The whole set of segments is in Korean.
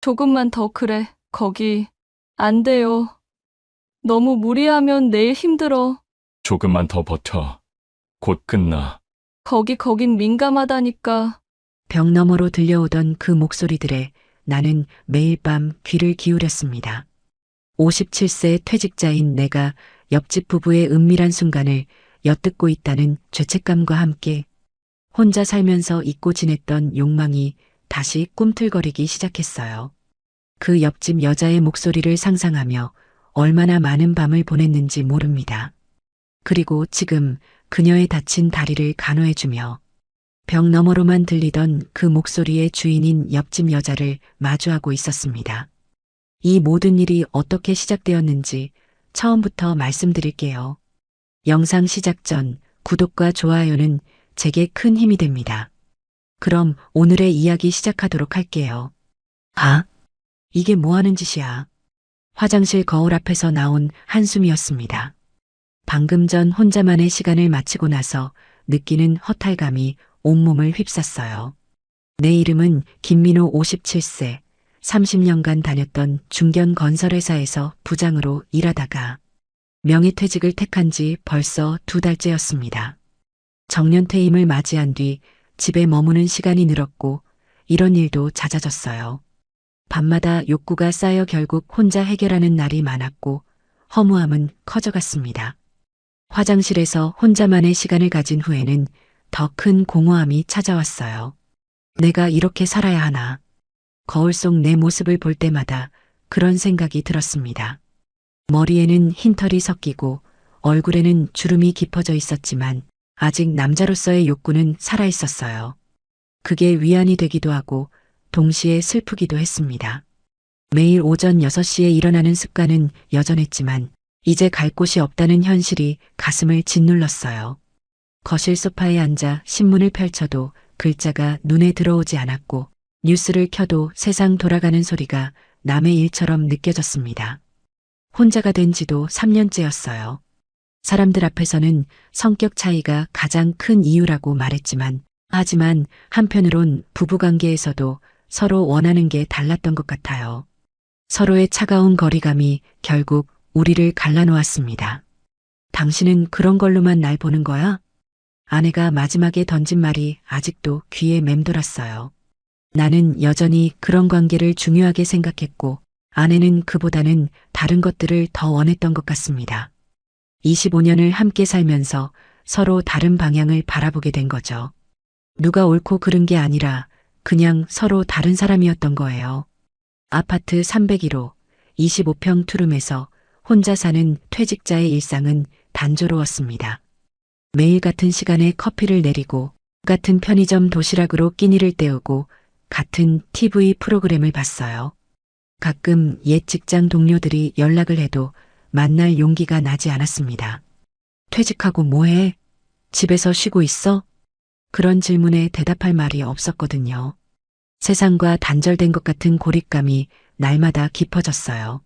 조금만 더 그래. 거기. 안 돼요. 너무 무리하면 내일 힘들어. 조금만 더 버텨. 곧 끝나. 거긴 민감하다니까. 벽 너머로 들려오던 그 목소리들에 나는 매일 밤 귀를 기울였습니다. 57세 퇴직자인 내가 옆집 부부의 은밀한 순간을 엿듣고 있다는 죄책감과 함께 혼자 살면서 잊고 지냈던 욕망이 다시 꿈틀거리기 시작했어요. 그 옆집 여자의 목소리를 상상하며 얼마나 많은 밤을 보냈는지 모릅니다. 그리고 지금 그녀의 다친 다리를 간호해주며 벽 너머로만 들리던 그 목소리의 주인인 옆집 여자를 마주하고 있었습니다. 이 모든 일이 어떻게 시작되었는지 처음부터 말씀드릴게요. 영상 시작 전 구독과 좋아요는 제게 큰 힘이 됩니다. 그럼 오늘의 이야기 시작하도록 할게요. 아, 이게 뭐 하는 짓이야? 화장실 거울 앞에서 나온 한숨이었습니다. 방금 전 혼자만의 시간을 마치고 나서 느끼는 허탈감이 온몸을 휩쌌어요. 내 이름은 김민호 57세, 30년간 다녔던 중견 건설회사에서 부장으로 일하다가 명예퇴직을 택한 지 벌써 2달째였습니다. 정년퇴임을 맞이한 뒤 집에 머무는 시간이 늘었고 이런 일도 잦아졌어요. 밤마다 욕구가 쌓여 결국 혼자 해결하는 날이 많았고 허무함은 커져갔습니다. 화장실에서 혼자만의 시간을 가진 후에는 더 큰 공허함이 찾아왔어요. 내가 이렇게 살아야 하나. 거울 속 내 모습을 볼 때마다 그런 생각이 들었습니다. 머리에는 흰털이 섞이고 얼굴에는 주름이 깊어져 있었지만 아직 남자로서의 욕구는 살아있었어요. 그게 위안이 되기도 하고 동시에 슬프기도 했습니다. 매일 오전 6시에 일어나는 습관은 여전했지만 이제 갈 곳이 없다는 현실이 가슴을 짓눌렀어요. 거실 소파에 앉아 신문을 펼쳐도 글자가 눈에 들어오지 않았고 뉴스를 켜도 세상 돌아가는 소리가 남의 일처럼 느껴졌습니다. 혼자가 된 지도 3년째였어요. 사람들 앞에서는 성격 차이가 가장 큰 이유라고 말했지만 하지만 한편으론 부부관계에서도 서로 원하는 게 달랐던 것 같아요. 서로의 차가운 거리감이 결국 우리를 갈라놓았습니다. 당신은 그런 걸로만 날 보는 거야? 아내가 마지막에 던진 말이 아직도 귀에 맴돌았어요. 나는 여전히 그런 관계를 중요하게 생각했고 아내는 그보다는 다른 것들을 더 원했던 것 같습니다. 25년을 함께 살면서 서로 다른 방향을 바라보게 된 거죠. 누가 옳고 그른 게 아니라 그냥 서로 다른 사람이었던 거예요. 아파트 301호 25평 투룸에서 혼자 사는 퇴직자의 일상은 단조로웠습니다. 매일 같은 시간에 커피를 내리고 같은 편의점 도시락으로 끼니를 때우고 같은 TV 프로그램을 봤어요. 가끔 옛 직장 동료들이 연락을 해도 만날 용기가 나지 않았습니다. 퇴직하고 뭐해? 집에서 쉬고 있어? 그런 질문에 대답할 말이 없었거든요. 세상과 단절된 것 같은 고립감이 날마다 깊어졌어요.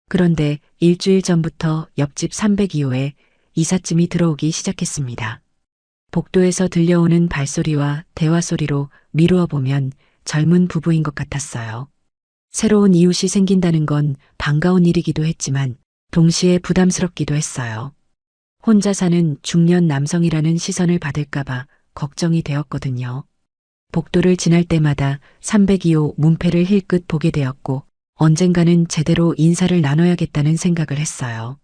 그런데 일주일 전부터 옆집 302호에 이삿짐이 들어오기 시작했습니다. 복도에서 들려오는 발소리와 대화 소리로 미루어 보면 젊은 부부인 것 같았어요. 새로운 이웃이 생긴다는 건 반가운 일이기도 했지만 동시에 부담스럽기도 했어요. 혼자 사는 중년 남성이라는 시선을 받을까봐 걱정이 되었거든요. 복도를 지날 때마다 302호 문패를 힐끗 보게 되었고 언젠가는 제대로 인사를 나눠야겠다는 생각을 했어요.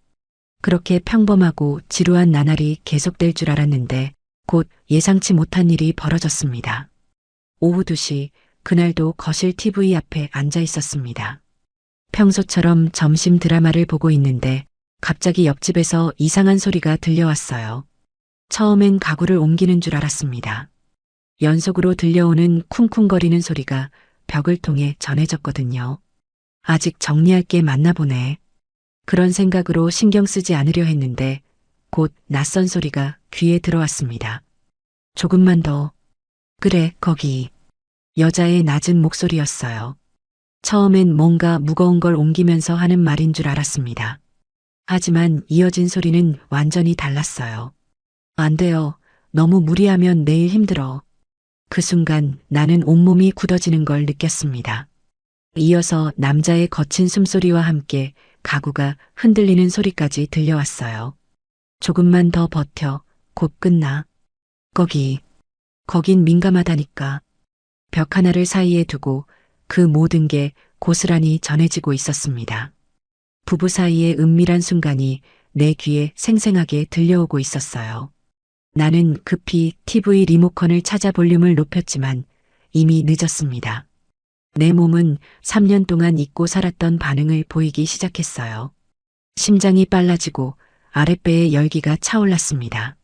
그렇게 평범하고 지루한 나날이 계속될 줄 알았는데 곧 예상치 못한 일이 벌어졌습니다. 오후 2시 그날도 거실 TV 앞에 앉아 있었습니다. 평소처럼 점심 드라마를 보고 있는데 갑자기 옆집에서 이상한 소리가 들려왔어요. 처음엔 가구를 옮기는 줄 알았습니다. 연속으로 들려오는 쿵쿵거리는 소리가 벽을 통해 전해졌거든요. 아직 정리할 게 많나 보네. 그런 생각으로 신경 쓰지 않으려 했는데 곧 낯선 소리가 귀에 들어왔습니다. 조금만 더. 그래, 거기. 여자의 낮은 목소리였어요. 처음엔 뭔가 무거운 걸 옮기면서 하는 말인 줄 알았습니다. 하지만 이어진 소리는 완전히 달랐어요. 안 돼요. 너무 무리하면 내일 힘들어. 그 순간 나는 온몸이 굳어지는 걸 느꼈습니다. 이어서 남자의 거친 숨소리와 함께 가구가 흔들리는 소리까지 들려왔어요. 조금만 더 버텨. 곧 끝나. 거긴 민감하다니까. 벽 하나를 사이에 두고 그 모든 게 고스란히 전해지고 있었습니다. 부부 사이의 은밀한 순간이 내 귀에 생생하게 들려오고 있었어요. 나는 급히 TV 리모컨을 찾아 볼륨을 높였지만 이미 늦었습니다. 내 몸은 3년 동안 잊고 살았던 반응을 보이기 시작했어요. 심장이 빨라지고 아랫배에 열기가 차올랐습니다.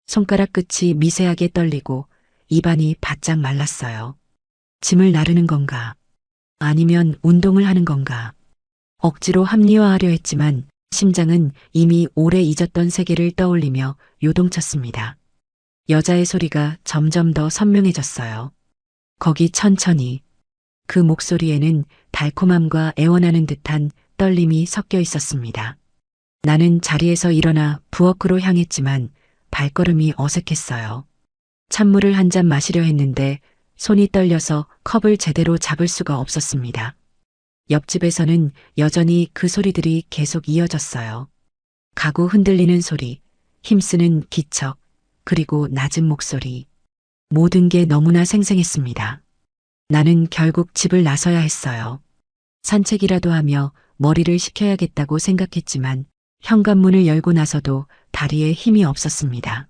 손가락 끝이 미세하게 떨리고 입안이 바짝 말랐어요. 짐을 나르는 건가? 아니면 운동을 하는 건가? 억지로 합리화하려 했지만 심장은 이미 오래 잊었던 세계를 떠올리며 요동쳤습니다. 여자의 소리가 점점 더 선명해졌어요. 거기 천천히. 그 목소리에는 달콤함과 애원하는 듯한 떨림이 섞여 있었습니다. 나는 자리에서 일어나 부엌으로 향했지만 발걸음이 어색했어요. 찬물을 한 잔 마시려 했는데 손이 떨려서 컵을 제대로 잡을 수가 없었습니다. 옆집에서는 여전히 그 소리들이 계속 이어졌어요. 가구 흔들리는 소리, 힘쓰는 기척, 그리고 낮은 목소리. 모든 게 너무나 생생했습니다. 나는 결국 집을 나서야 했어요. 산책이라도 하며 머리를 식혀야겠다고 생각했지만 현관문을 열고 나서도 다리에 힘이 없었습니다.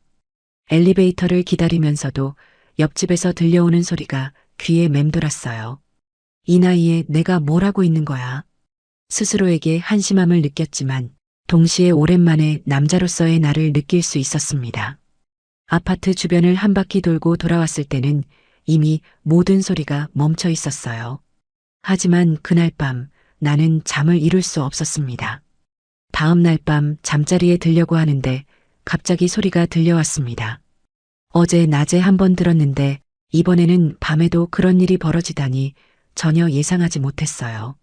엘리베이터를 기다리면서도 옆집에서 들려오는 소리가 귀에 맴돌았어요. 이 나이에 내가 뭘 하고 있는 거야? 스스로에게 한심함을 느꼈지만 동시에 오랜만에 남자로서의 나를 느낄 수 있었습니다. 아파트 주변을 한 바퀴 돌고 돌아왔을 때는 이미 모든 소리가 멈춰 있었어요. 하지만 그날 밤 나는 잠을 이룰 수 없었습니다. 다음 날 밤 잠자리에 들려고 하는데 갑자기 소리가 들려왔습니다. 어제 낮에 한 번 들었는데 이번에는 밤에도 그런 일이 벌어지다니 전혀 예상하지 못했어요.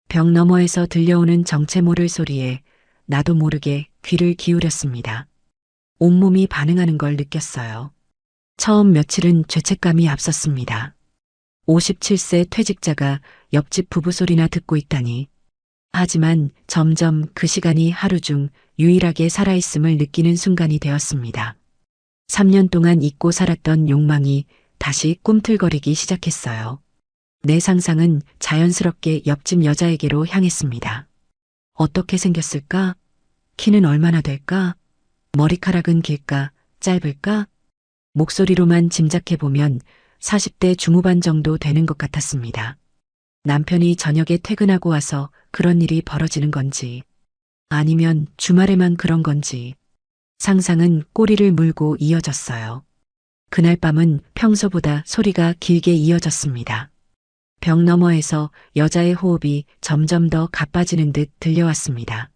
벽 너머에서 들려오는 정체 모를 소리에 나도 모르게 귀를 기울였습니다. 온몸이 반응하는 걸 느꼈어요. 처음 며칠은 죄책감이 앞섰습니다. 57세 퇴직자가 옆집 부부 소리나 듣고 있다니. 하지만 점점 그 시간이 하루 중 유일하게 살아있음을 느끼는 순간이 되었습니다. 3년 동안 잊고 살았던 욕망이 다시 꿈틀거리기 시작했어요. 내 상상은 자연스럽게 옆집 여자에게로 향했습니다. 어떻게 생겼을까? 키는 얼마나 될까? 머리카락은 길까? 짧을까? 목소리로만 짐작해보면 40대 중후반 정도 되는 것 같았습니다. 남편이 저녁에 퇴근하고 와서 그런 일이 벌어지는 건지, 아니면 주말에만 그런 건지, 상상은 꼬리를 물고 이어졌어요. 그날 밤은 평소보다 소리가 길게 이어졌습니다. 벽 너머에서 여자의 호흡이 점점 더 가빠지는 듯 들려왔습니다.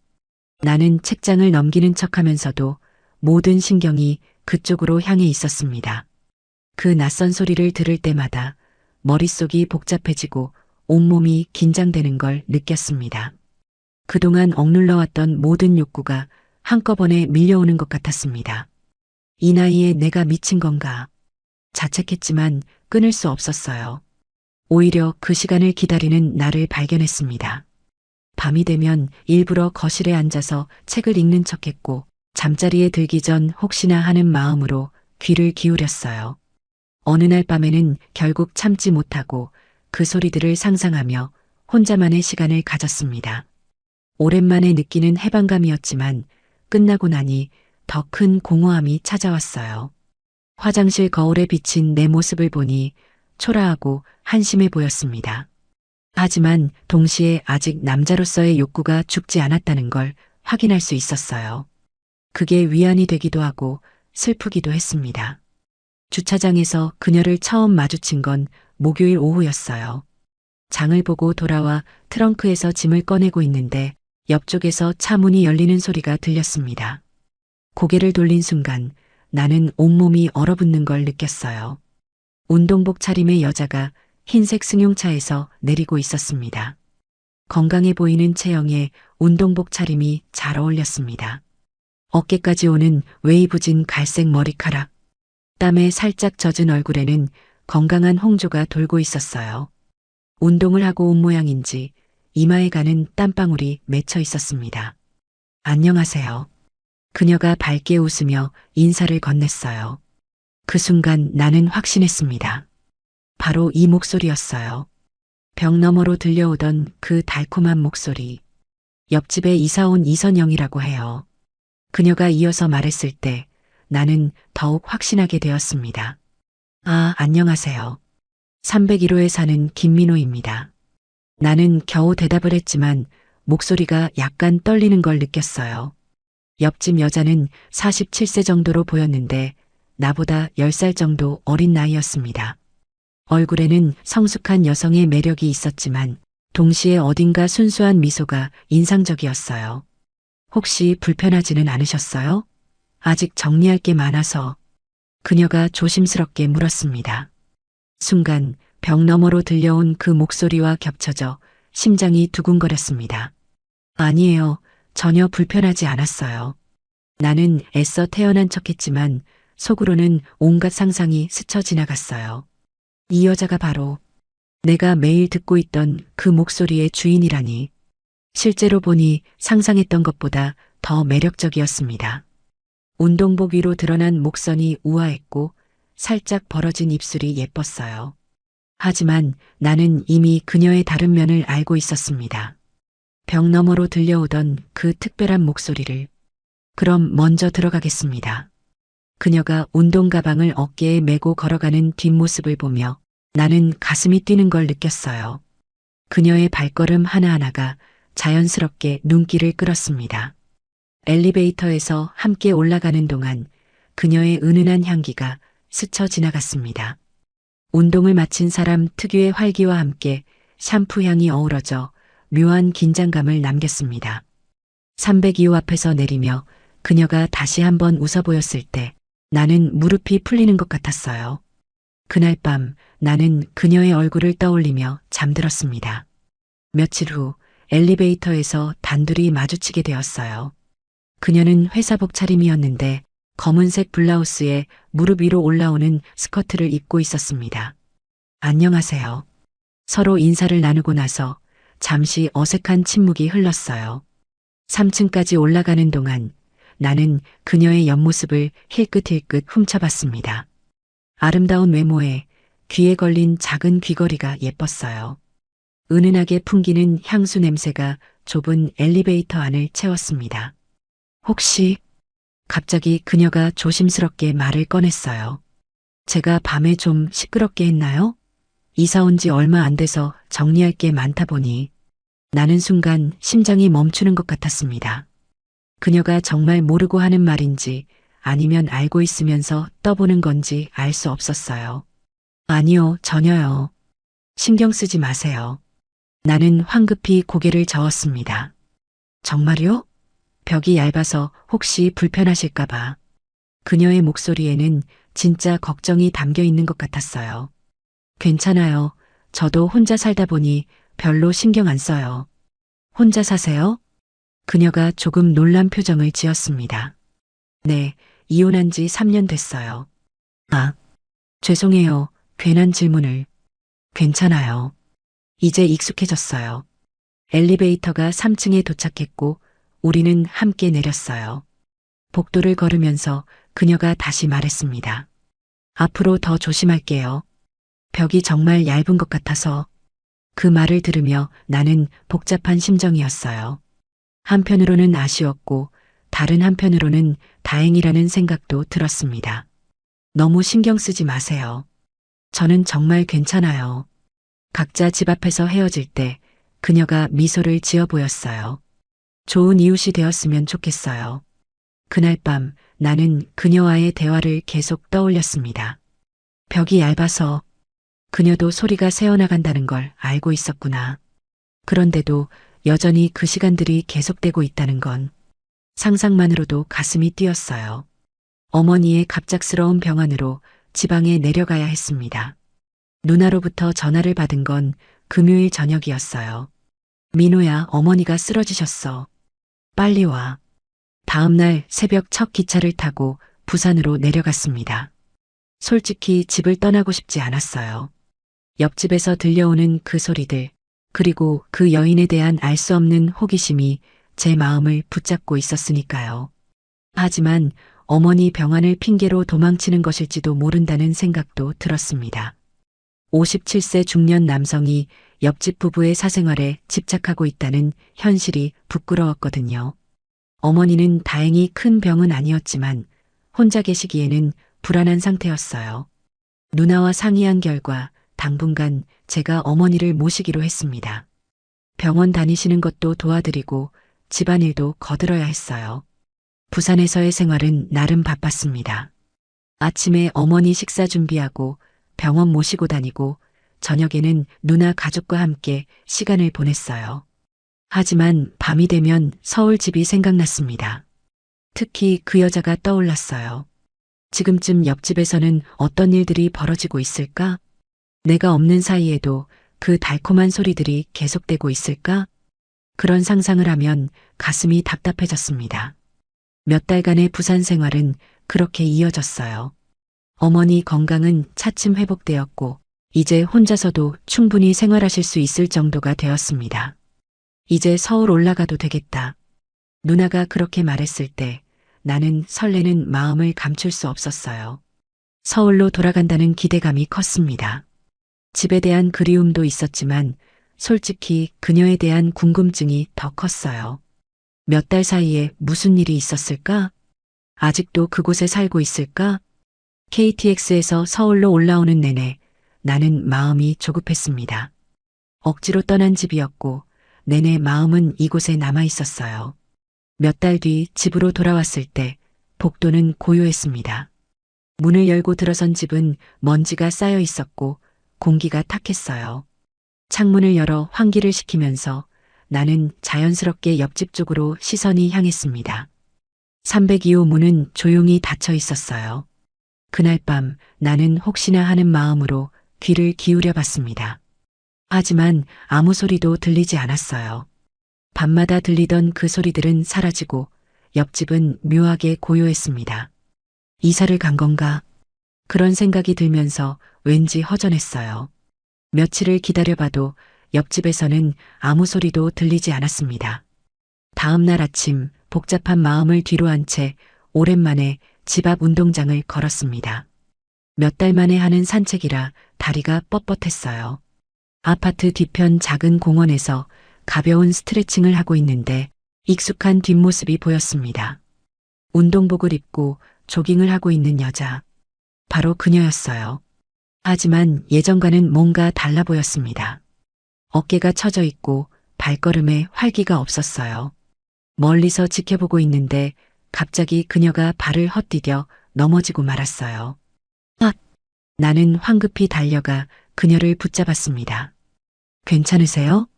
나는 책장을 넘기는 척하면서도 모든 신경이 그쪽으로 향해 있었습니다. 그 낯선 소리를 들을 때마다 머릿속이 복잡해지고 온몸이 긴장되는 걸 느꼈습니다. 그동안 억눌러왔던 모든 욕구가 한꺼번에 밀려오는 것 같았습니다. 이 나이에 내가 미친 건가? 자책했지만 끊을 수 없었어요. 오히려 그 시간을 기다리는 나를 발견했습니다. 밤이 되면 일부러 거실에 앉아서 책을 읽는 척했고 잠자리에 들기 전 혹시나 하는 마음으로 귀를 기울였어요. 어느 날 밤에는 결국 참지 못하고 그 소리들을 상상하며 혼자만의 시간을 가졌습니다. 오랜만에 느끼는 해방감이었지만 끝나고 나니 더 큰 공허함이 찾아왔어요. 화장실 거울에 비친 내 모습을 보니 초라하고 한심해 보였습니다. 하지만 동시에 아직 남자로서의 욕구가 죽지 않았다는 걸 확인할 수 있었어요. 그게 위안이 되기도 하고 슬프기도 했습니다. 주차장에서 그녀를 처음 마주친 건 목요일 오후였어요. 장을 보고 돌아와 트렁크에서 짐을 꺼내고 있는데 옆쪽에서 차 문이 열리는 소리가 들렸습니다. 고개를 돌린 순간 나는 온몸이 얼어붙는 걸 느꼈어요. 운동복 차림의 여자가 흰색 승용차에서 내리고 있었습니다. 건강해 보이는 체형에 운동복 차림이 잘 어울렸습니다. 어깨까지 오는 웨이브진 갈색 머리카락, 땀에 살짝 젖은 얼굴에는 건강한 홍조가 돌고 있었어요. 운동을 하고 온 모양인지 이마에 가는 땀방울이 맺혀 있었습니다. 안녕하세요. 그녀가 밝게 웃으며 인사를 건넸어요. 그 순간 나는 확신했습니다. 바로 이 목소리였어요. 벽 너머로 들려오던 그 달콤한 목소리. 옆집에 이사온 이선영이라고 해요. 그녀가 이어서 말했을 때 나는 더욱 확신하게 되었습니다. 아, 안녕하세요. 301호에 사는 김민호입니다. 나는 겨우 대답을 했지만 목소리가 약간 떨리는 걸 느꼈어요. 옆집 여자는 47세 정도로 보였는데 나보다 10살 정도 어린 나이였습니다. 얼굴에는 성숙한 여성의 매력이 있었지만 동시에 어딘가 순수한 미소가 인상적이었어요. 혹시 불편하지는 않으셨어요? 아직 정리할 게 많아서. 그녀가 조심스럽게 물었습니다. 순간 벽 너머로 들려온 그 목소리와 겹쳐져 심장이 두근거렸습니다. 아니에요. 전혀 불편하지 않았어요. 나는 애써 태어난 척했지만 속으로는 온갖 상상이 스쳐 지나갔어요. 이 여자가 바로 내가 매일 듣고 있던 그 목소리의 주인이라니. 실제로 보니 상상했던 것보다 더 매력적이었습니다. 운동복 위로 드러난 목선이 우아했고 살짝 벌어진 입술이 예뻤어요. 하지만 나는 이미 그녀의 다른 면을 알고 있었습니다. 벽 너머로 들려오던 그 특별한 목소리를. 그럼 먼저 들어가겠습니다. 그녀가 운동 가방을 어깨에 메고 걸어가는 뒷모습을 보며 나는 가슴이 뛰는 걸 느꼈어요. 그녀의 발걸음 하나하나가 자연스럽게 눈길을 끌었습니다. 엘리베이터에서 함께 올라가는 동안 그녀의 은은한 향기가 스쳐 지나갔습니다. 운동을 마친 사람 특유의 활기와 함께 샴푸 향이 어우러져 묘한 긴장감을 남겼습니다. 302호 앞에서 내리며 그녀가 다시 한번 웃어 보였을 때 나는 무릎이 풀리는 것 같았어요. 그날 밤 나는 그녀의 얼굴을 떠올리며 잠들었습니다. 며칠 후 엘리베이터에서 단둘이 마주치게 되었어요. 그녀는 회사복 차림이었는데 검은색 블라우스에 무릎 위로 올라오는 스커트를 입고 있었습니다. 안녕하세요. 서로 인사를 나누고 나서 잠시 어색한 침묵이 흘렀어요. 3층까지 올라가는 동안 나는 그녀의 옆모습을 힐끗힐끗 훔쳐봤습니다. 아름다운 외모에 귀에 걸린 작은 귀걸이가 예뻤어요. 은은하게 풍기는 향수 냄새가 좁은 엘리베이터 안을 채웠습니다. 혹시 갑자기 그녀가 조심스럽게 말을 꺼냈어요. 제가 밤에 좀 시끄럽게 했나요? 이사 온 지 얼마 안 돼서 정리할 게 많다 보니 나는 순간 심장이 멈추는 것 같았습니다. 그녀가 정말 모르고 하는 말인지 아니면 알고 있으면서 떠보는 건지 알 수 없었어요. 아니요, 전혀요. 신경 쓰지 마세요. 나는 황급히 고개를 저었습니다. 정말요? 벽이 얇아서 혹시 불편하실까봐. 그녀의 목소리에는 진짜 걱정이 담겨 있는 것 같았어요. 괜찮아요. 저도 혼자 살다 보니 별로 신경 안 써요. 혼자 사세요? 그녀가 조금 놀란 표정을 지었습니다. 네, 이혼한 지 3년 됐어요. 아, 죄송해요. 괜한 질문을. 괜찮아요. 이제 익숙해졌어요. 엘리베이터가 3층에 도착했고 우리는 함께 내렸어요. 복도를 걸으면서 그녀가 다시 말했습니다. 앞으로 더 조심할게요. 벽이 정말 얇은 것 같아서. 그 말을 들으며 나는 복잡한 심정이었어요. 한편으로는 아쉬웠고 다른 한편으로는 다행이라는 생각도 들었습니다. 너무 신경 쓰지 마세요. 저는 정말 괜찮아요. 각자 집 앞에서 헤어질 때 그녀가 미소를 지어 보였어요. 좋은 이웃이 되었으면 좋겠어요. 그날 밤 나는 그녀와의 대화를 계속 떠올렸습니다. 벽이 얇아서 그녀도 소리가 새어나간다는 걸 알고 있었구나. 그런데도 여전히 그 시간들이 계속되고 있다는 건 상상만으로도 가슴이 뛰었어요. 어머니의 갑작스러운 병환으로 지방에 내려가야 했습니다. 누나로부터 전화를 받은 건 금요일 저녁이었어요. 민호야, 어머니가 쓰러지셨어. 빨리 와. 다음 날 새벽 첫 기차를 타고 부산으로 내려갔습니다. 솔직히 집을 떠나고 싶지 않았어요. 옆집에서 들려오는 그 소리들, 그리고 그 여인에 대한 알 수 없는 호기심이 제 마음을 붙잡고 있었으니까요. 하지만 어머니 병환을 핑계로 도망치는 것일지도 모른다는 생각도 들었습니다. 57세 중년 남성이 옆집 부부의 사생활에 집착하고 있다는 현실이 부끄러웠거든요. 어머니는 다행히 큰 병은 아니었지만 혼자 계시기에는 불안한 상태였어요. 누나와 상의한 결과 당분간 제가 어머니를 모시기로 했습니다. 병원 다니시는 것도 도와드리고 집안일도 거들어야 했어요. 부산에서의 생활은 나름 바빴습니다. 아침에 어머니 식사 준비하고 병원 모시고 다니고 저녁에는 누나 가족과 함께 시간을 보냈어요. 하지만 밤이 되면 서울 집이 생각났습니다. 특히 그 여자가 떠올랐어요. 지금쯤 옆집에서는 어떤 일들이 벌어지고 있을까? 내가 없는 사이에도 그 달콤한 소리들이 계속되고 있을까? 그런 상상을 하면 가슴이 답답해졌습니다. 몇 달간의 부산 생활은 그렇게 이어졌어요. 어머니 건강은 차츰 회복되었고 이제 혼자서도 충분히 생활하실 수 있을 정도가 되었습니다. 이제 서울 올라가도 되겠다. 누나가 그렇게 말했을 때 나는 설레는 마음을 감출 수 없었어요. 서울로 돌아간다는 기대감이 컸습니다. 집에 대한 그리움도 있었지만 솔직히 그녀에 대한 궁금증이 더 컸어요. 몇 달 사이에 무슨 일이 있었을까? 아직도 그곳에 살고 있을까? KTX에서 서울로 올라오는 내내 나는 마음이 조급했습니다. 억지로 떠난 집이었고 내내 마음은 이곳에 남아 있었어요. 몇 달 뒤 집으로 돌아왔을 때 복도는 고요했습니다. 문을 열고 들어선 집은 먼지가 쌓여 있었고 공기가 탁했어요. 창문을 열어 환기를 시키면서 나는 자연스럽게 옆집 쪽으로 시선이 향했습니다. 302호 문은 조용히 닫혀 있었어요. 그날 밤 나는 혹시나 하는 마음으로 귀를 기울여 봤습니다. 하지만 아무 소리도 들리지 않았어요. 밤마다 들리던 그 소리들은 사라지고 옆집은 묘하게 고요했습니다. 이사를 간 건가? 그런 생각이 들면서 왠지 허전했어요. 며칠을 기다려봐도 옆집에서는 아무 소리도 들리지 않았습니다. 다음 날 아침 복잡한 마음을 뒤로 한 채 오랜만에 집 앞 운동장을 걸었습니다. 몇 달 만에 하는 산책이라 다리가 뻣뻣했어요. 아파트 뒤편 작은 공원에서 가벼운 스트레칭을 하고 있는데 익숙한 뒷모습이 보였습니다. 운동복을 입고 조깅을 하고 있는 여자. 바로 그녀였어요. 하지만 예전과는 뭔가 달라 보였습니다. 어깨가 처져 있고 발걸음에 활기가 없었어요. 멀리서 지켜보고 있는데 갑자기 그녀가 발을 헛디뎌 넘어지고 말았어요. 아! 나는 황급히 달려가 그녀를 붙잡았습니다. 괜찮으세요?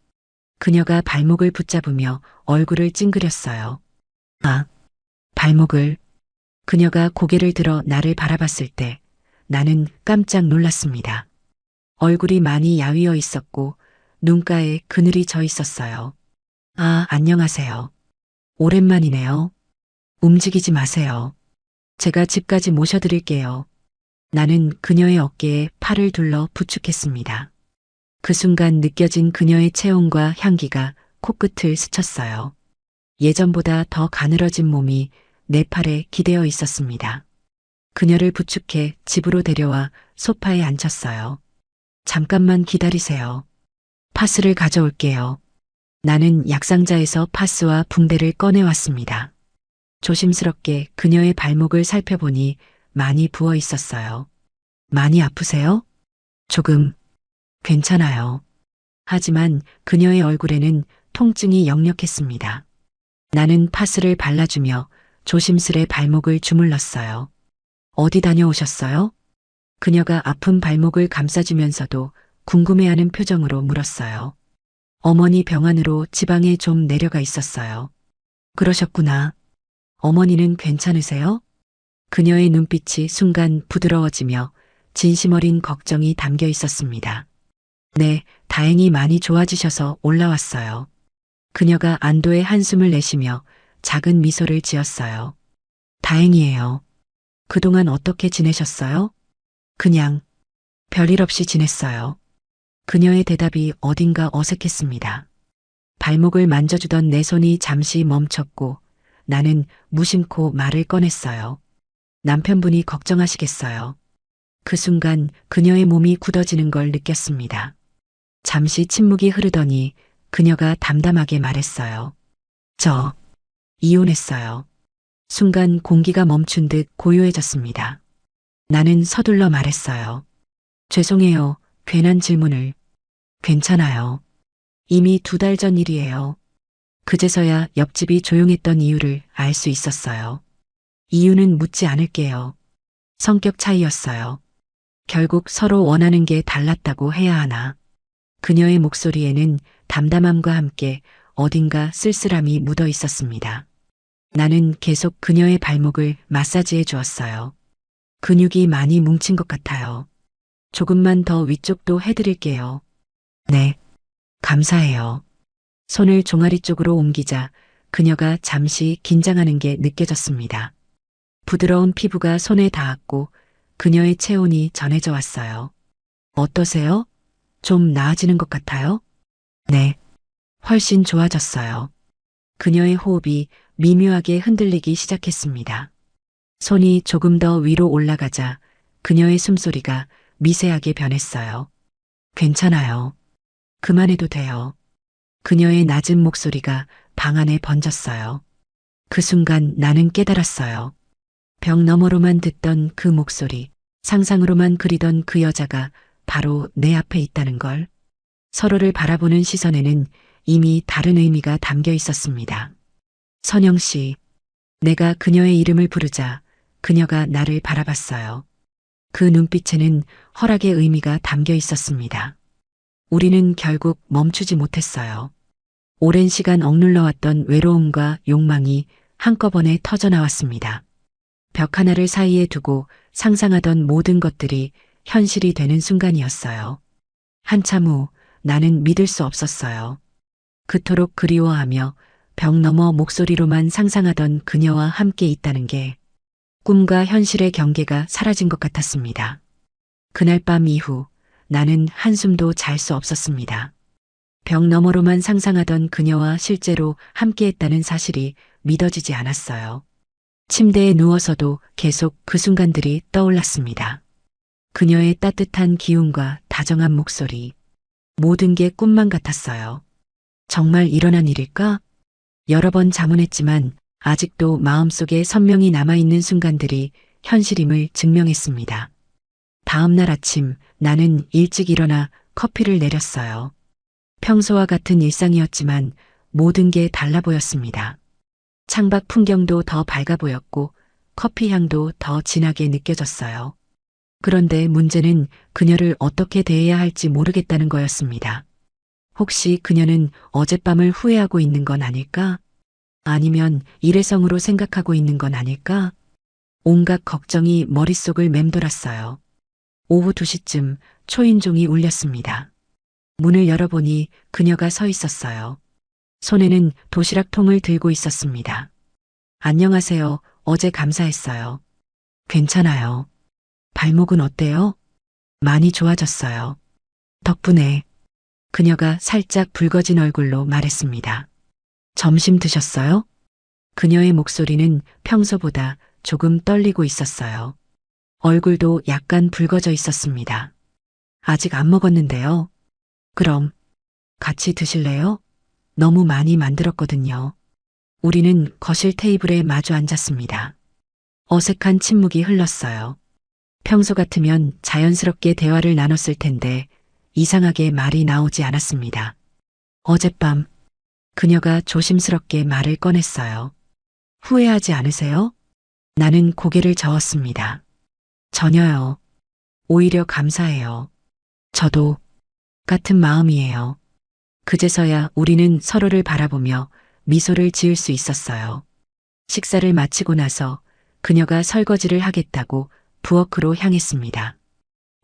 그녀가 발목을 붙잡으며 얼굴을 찡그렸어요. 아, 발목을. 그녀가 고개를 들어 나를 바라봤을 때 나는 깜짝 놀랐습니다. 얼굴이 많이 야위어 있었고 눈가에 그늘이 져 있었어요. 아, 안녕하세요. 오랜만이네요. 움직이지 마세요. 제가 집까지 모셔드릴게요. 나는 그녀의 어깨에 팔을 둘러 부축했습니다. 그 순간 느껴진 그녀의 체온과 향기가 코끝을 스쳤어요. 예전보다 더 가늘어진 몸이 내 팔에 기대어 있었습니다. 그녀를 부축해 집으로 데려와 소파에 앉혔어요. 잠깐만 기다리세요. 파스를 가져올게요. 나는 약상자에서 파스와 붕대를 꺼내왔습니다. 조심스럽게 그녀의 발목을 살펴보니 많이 부어 있었어요. 많이 아프세요? 조금. 괜찮아요. 하지만 그녀의 얼굴에는 통증이 역력했습니다. 나는 파스를 발라주며 조심스레 발목을 주물렀어요. 어디 다녀오셨어요? 그녀가 아픈 발목을 감싸주면서도 궁금해하는 표정으로 물었어요. 어머니 병원으로 지방에 좀 내려가 있었어요. 그러셨구나. 어머니는 괜찮으세요? 그녀의 눈빛이 순간 부드러워지며 진심 어린 걱정이 담겨 있었습니다. 네, 다행히 많이 좋아지셔서 올라왔어요. 그녀가 안도의 한숨을 내쉬며 작은 미소를 지었어요. 다행이에요. 그동안 어떻게 지내셨어요? 그냥 별일 없이 지냈어요. 그녀의 대답이 어딘가 어색했습니다. 발목을 만져주던 내 손이 잠시 멈췄고 나는 무심코 말을 꺼냈어요. 남편분이 걱정하시겠어요. 그 순간 그녀의 몸이 굳어지는 걸 느꼈습니다. 잠시 침묵이 흐르더니 그녀가 담담하게 말했어요. 저 이혼했어요. 순간 공기가 멈춘 듯 고요해졌습니다. 나는 서둘러 말했어요. 죄송해요. 괜한 질문을. 괜찮아요. 이미 2달 전 일이에요. 그제서야 옆집이 조용했던 이유를 알 수 있었어요. 이유는 묻지 않을게요. 성격 차이였어요. 결국 서로 원하는 게 달랐다고 해야 하나. 그녀의 목소리에는 담담함과 함께 어딘가 쓸쓸함이 묻어 있었습니다. 나는 계속 그녀의 발목을 마사지해 주었어요. 근육이 많이 뭉친 것 같아요. 조금만 더 위쪽도 해드릴게요. 네. 감사해요. 손을 종아리 쪽으로 옮기자 그녀가 잠시 긴장하는 게 느껴졌습니다. 부드러운 피부가 손에 닿았고 그녀의 체온이 전해져 왔어요. 어떠세요? 좀 나아지는 것 같아요? 네. 훨씬 좋아졌어요. 그녀의 호흡이 미묘하게 흔들리기 시작했습니다. 손이 조금 더 위로 올라가자 그녀의 숨소리가 미세하게 변했어요. 괜찮아요. 그만해도 돼요. 그녀의 낮은 목소리가 방 안에 번졌어요. 그 순간 나는 깨달았어요. 벽 너머로만 듣던 그 목소리, 상상으로만 그리던 그 여자가 바로 내 앞에 있다는 걸. 서로를 바라보는 시선에는 이미 다른 의미가 담겨 있었습니다. 선영 씨, 내가 그녀의 이름을 부르자 그녀가 나를 바라봤어요. 그 눈빛에는 허락의 의미가 담겨 있었습니다. 우리는 결국 멈추지 못했어요. 오랜 시간 억눌러왔던 외로움과 욕망이 한꺼번에 터져나왔습니다. 벽 하나를 사이에 두고 상상하던 모든 것들이 현실이 되는 순간이었어요. 한참 후 나는 믿을 수 없었어요. 그토록 그리워하며 벽 너머 목소리로만 상상하던 그녀와 함께 있다는 게 꿈과 현실의 경계가 사라진 것 같았습니다. 그날 밤 이후 나는 한숨도 잘 수 없었습니다. 벽 너머로만 상상하던 그녀와 실제로 함께했다는 사실이 믿어지지 않았어요. 침대에 누워서도 계속 그 순간들이 떠올랐습니다. 그녀의 따뜻한 기운과 다정한 목소리, 모든 게 꿈만 같았어요. 정말 일어난 일일까? 여러 번 자문했지만 아직도 마음속에 선명히 남아있는 순간들이 현실임을 증명했습니다. 다음 날 아침 나는 일찍 일어나 커피를 내렸어요. 평소와 같은 일상이었지만 모든 게 달라 보였습니다. 창밖 풍경도 더 밝아 보였고 커피 향도 더 진하게 느껴졌어요. 그런데 문제는 그녀를 어떻게 대해야 할지 모르겠다는 거였습니다. 혹시 그녀는 어젯밤을 후회하고 있는 건 아닐까? 아니면 일회성으로 생각하고 있는 건 아닐까? 온갖 걱정이 머릿속을 맴돌았어요. 오후 2시쯤 초인종이 울렸습니다. 문을 열어보니 그녀가 서 있었어요. 손에는 도시락 통을 들고 있었습니다. 안녕하세요. 어제 감사했어요. 괜찮아요. 발목은 어때요? 많이 좋아졌어요. 덕분에. 그녀가 살짝 붉어진 얼굴로 말했습니다. 점심 드셨어요? 그녀의 목소리는 평소보다 조금 떨리고 있었어요. 얼굴도 약간 붉어져 있었습니다. 아직 안 먹었는데요. 그럼 같이 드실래요? 너무 많이 만들었거든요. 우리는 거실 테이블에 마주 앉았습니다. 어색한 침묵이 흘렀어요. 평소 같으면 자연스럽게 대화를 나눴을 텐데 이상하게 말이 나오지 않았습니다. 어젯밤 그녀가 조심스럽게 말을 꺼냈어요. 후회하지 않으세요? 나는 고개를 저었습니다. 전혀요. 오히려 감사해요. 저도 같은 마음이에요. 그제서야 우리는 서로를 바라보며 미소를 지을 수 있었어요. 식사를 마치고 나서 그녀가 설거지를 하겠다고 부엌으로 향했습니다.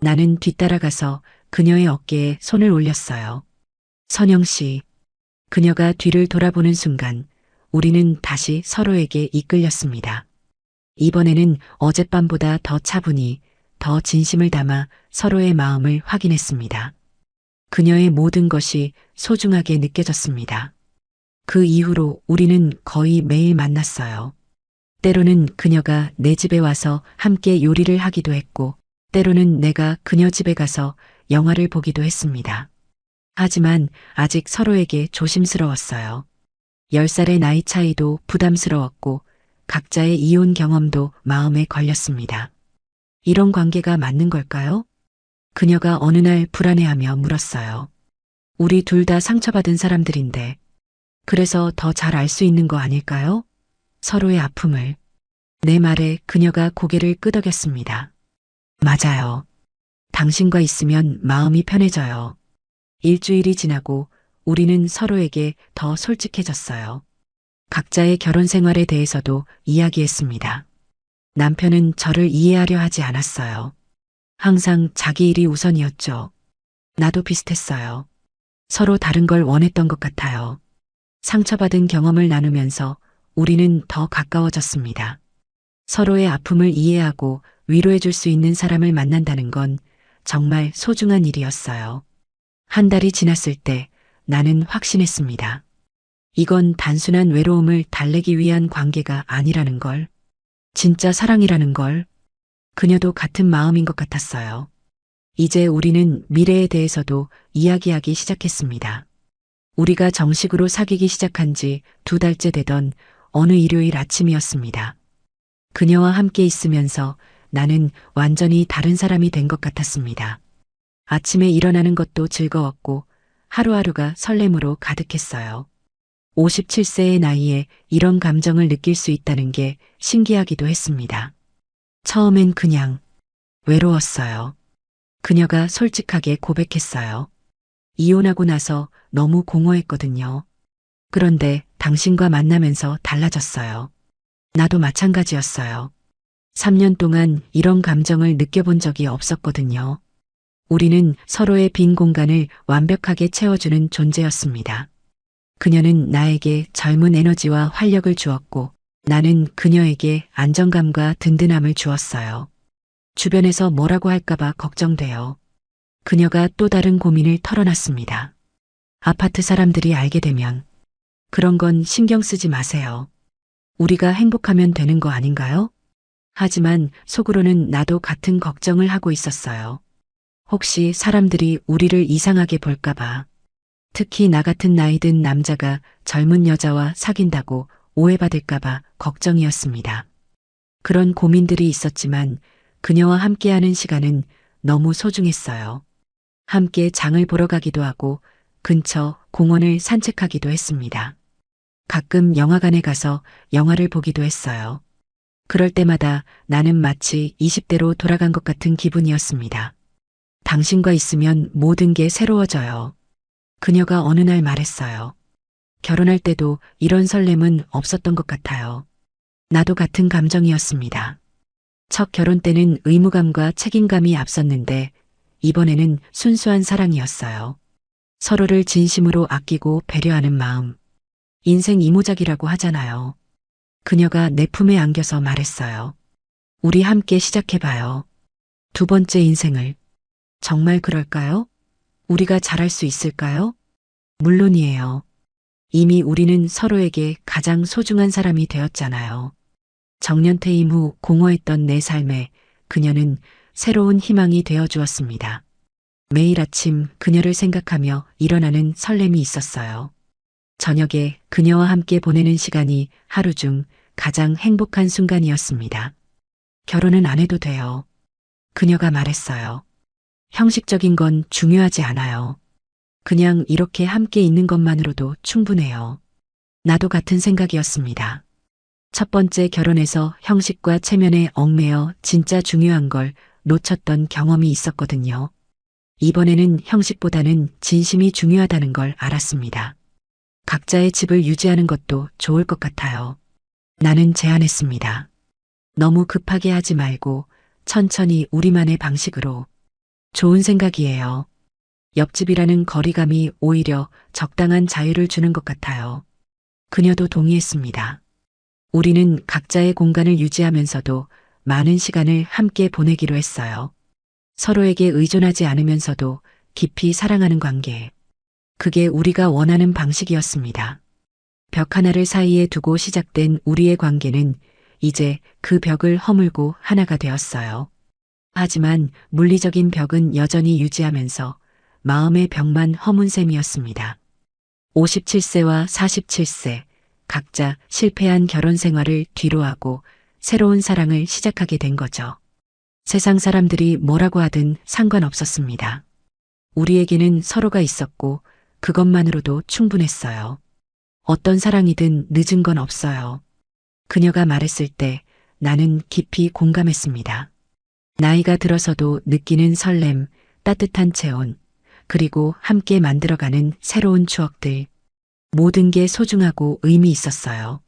나는 뒤따라가서 그녀의 어깨에 손을 올렸어요. 선영 씨, 그녀가 뒤를 돌아보는 순간 우리는 다시 서로에게 이끌렸습니다. 이번에는 어젯밤보다 더 차분히, 더 진심을 담아 서로의 마음을 확인했습니다. 그녀의 모든 것이 소중하게 느껴졌습니다. 그 이후로 우리는 거의 매일 만났어요. 때로는 그녀가 내 집에 와서 함께 요리를 하기도 했고, 때로는 내가 그녀 집에 가서 영화를 보기도 했습니다. 하지만 아직 서로에게 조심스러웠어요. 10살의 나이 차이도 부담스러웠고, 각자의 이혼 경험도 마음에 걸렸습니다. 이런 관계가 맞는 걸까요? 그녀가 어느 날 불안해하며 물었어요. 우리 둘 다 상처받은 사람들인데, 그래서 더 잘 알 수 있는 거 아닐까요? 서로의 아픔을. 내 말에 그녀가 고개를 끄덕였습니다. 맞아요. 당신과 있으면 마음이 편해져요. 일주일이 지나고 우리는 서로에게 더 솔직해졌어요. 각자의 결혼 생활에 대해서도 이야기했습니다. 남편은 저를 이해하려 하지 않았어요. 항상 자기 일이 우선이었죠. 나도 비슷했어요. 서로 다른 걸 원했던 것 같아요. 상처받은 경험을 나누면서 우리는 더 가까워졌습니다. 서로의 아픔을 이해하고 위로해 줄 수 있는 사람을 만난다는 건 정말 소중한 일이었어요. 한 달이 지났을 때 나는 확신했습니다. 이건 단순한 외로움을 달래기 위한 관계가 아니라는 걸, 진짜 사랑이라는 걸. 그녀도 같은 마음인 것 같았어요. 이제 우리는 미래에 대해서도 이야기하기 시작했습니다. 우리가 정식으로 사귀기 시작한 지 2달째 되던 어느 일요일 아침이었습니다. 그녀와 함께 있으면서 나는 완전히 다른 사람이 된 것 같았습니다. 아침에 일어나는 것도 즐거웠고 하루하루가 설렘으로 가득했어요. 57세의 나이에 이런 감정을 느낄 수 있다는 게 신기하기도 했습니다. 처음엔 그냥 외로웠어요. 그녀가 솔직하게 고백했어요. 이혼하고 나서 너무 공허했거든요. 그런데 당신과 만나면서 달라졌어요. 나도 마찬가지였어요. 3년 동안 이런 감정을 느껴본 적이 없었거든요. 우리는 서로의 빈 공간을 완벽하게 채워주는 존재였습니다. 그녀는 나에게 젊은 에너지와 활력을 주었고, 나는 그녀에게 안정감과 든든함을 주었어요. 주변에서 뭐라고 할까봐 걱정돼요. 그녀가 또 다른 고민을 털어놨습니다. 아파트 사람들이 알게 되면 그런 건 신경 쓰지 마세요. 우리가 행복하면 되는 거 아닌가요? 하지만 속으로는 나도 같은 걱정을 하고 있었어요. 혹시 사람들이 우리를 이상하게 볼까봐. 특히 나 같은 나이 든 남자가 젊은 여자와 사귄다고 오해받을까봐 걱정이었습니다. 그런 고민들이 있었지만 그녀와 함께하는 시간은 너무 소중했어요. 함께 장을 보러 가기도 하고 근처 공원을 산책하기도 했습니다. 가끔 영화관에 가서 영화를 보기도 했어요. 그럴 때마다 나는 마치 20대로 돌아간 것 같은 기분이었습니다. 당신과 있으면 모든 게 새로워져요. 그녀가 어느 날 말했어요. 결혼할 때도 이런 설렘은 없었던 것 같아요. 나도 같은 감정이었습니다. 첫 결혼 때는 의무감과 책임감이 앞섰는데 이번에는 순수한 사랑이었어요. 서로를 진심으로 아끼고 배려하는 마음. 인생 이모작이라고 하잖아요. 그녀가 내 품에 안겨서 말했어요. 우리 함께 시작해봐요. 2번째 인생을. 정말 그럴까요? 우리가 잘할 수 있을까요? 물론이에요. 이미 우리는 서로에게 가장 소중한 사람이 되었잖아요. 정년퇴임 후 공허했던 내 삶에 그녀는 새로운 희망이 되어 주었습니다. 매일 아침 그녀를 생각하며 일어나는 설렘이 있었어요. 저녁에 그녀와 함께 보내는 시간이 하루 중 가장 행복한 순간이었습니다. 결혼은 안 해도 돼요. 그녀가 말했어요. 형식적인 건 중요하지 않아요. 그냥 이렇게 함께 있는 것만으로도 충분해요. 나도 같은 생각이었습니다. 첫 번째 결혼에서 형식과 체면에 얽매여 진짜 중요한 걸 놓쳤던 경험이 있었거든요. 이번에는 형식보다는 진심이 중요하다는 걸 알았습니다. 각자의 집을 유지하는 것도 좋을 것 같아요. 나는 제안했습니다. 너무 급하게 하지 말고 천천히 우리만의 방식으로. 좋은 생각이에요. 옆집이라는 거리감이 오히려 적당한 자유를 주는 것 같아요. 그녀도 동의했습니다. 우리는 각자의 공간을 유지하면서도 많은 시간을 함께 보내기로 했어요. 서로에게 의존하지 않으면서도 깊이 사랑하는 관계. 그게 우리가 원하는 방식이었습니다. 벽 하나를 사이에 두고 시작된 우리의 관계는 이제 그 벽을 허물고 하나가 되었어요. 하지만 물리적인 벽은 여전히 유지하면서 마음의 벽만 허문 셈이었습니다. 57세와 47세, 각자 실패한 결혼 생활을 뒤로하고 새로운 사랑을 시작하게 된 거죠. 세상 사람들이 뭐라고 하든 상관없었습니다. 우리에게는 서로가 있었고 그것만으로도 충분했어요. 어떤 사랑이든 늦은 건 없어요. 그녀가 말했을 때 나는 깊이 공감했습니다. 나이가 들어서도 느끼는 설렘, 따뜻한 체온, 그리고 함께 만들어가는 새로운 추억들. 모든 게 소중하고 의미 있었어요.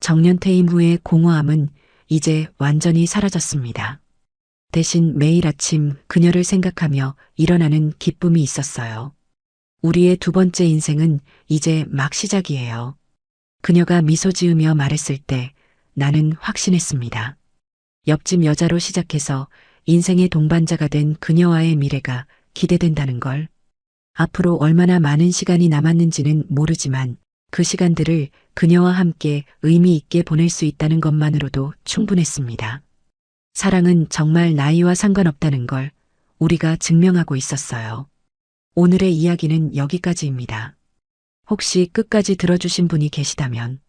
정년퇴임 후의 공허함은 이제 완전히 사라졌습니다. 대신 매일 아침 그녀를 생각하며 일어나는 기쁨이 있었어요. 우리의 두 번째 인생은 이제 막 시작이에요. 그녀가 미소 지으며 말했을 때 나는 확신했습니다. 옆집 여자로 시작해서 인생의 동반자가 된 그녀와의 미래가 기대된다는 걸. 앞으로 얼마나 많은 시간이 남았는지는 모르지만 그 시간들을 그녀와 함께 의미 있게 보낼 수 있다는 것만으로도 충분했습니다. 사랑은 정말 나이와 상관없다는 걸 우리가 증명하고 있었어요. 오늘의 이야기는 여기까지입니다. 혹시 끝까지 들어주신 분이 계시다면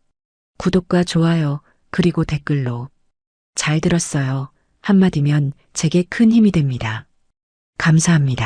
구독과 좋아요 그리고 댓글로 잘 들었어요 한마디면 제게 큰 힘이 됩니다. 감사합니다.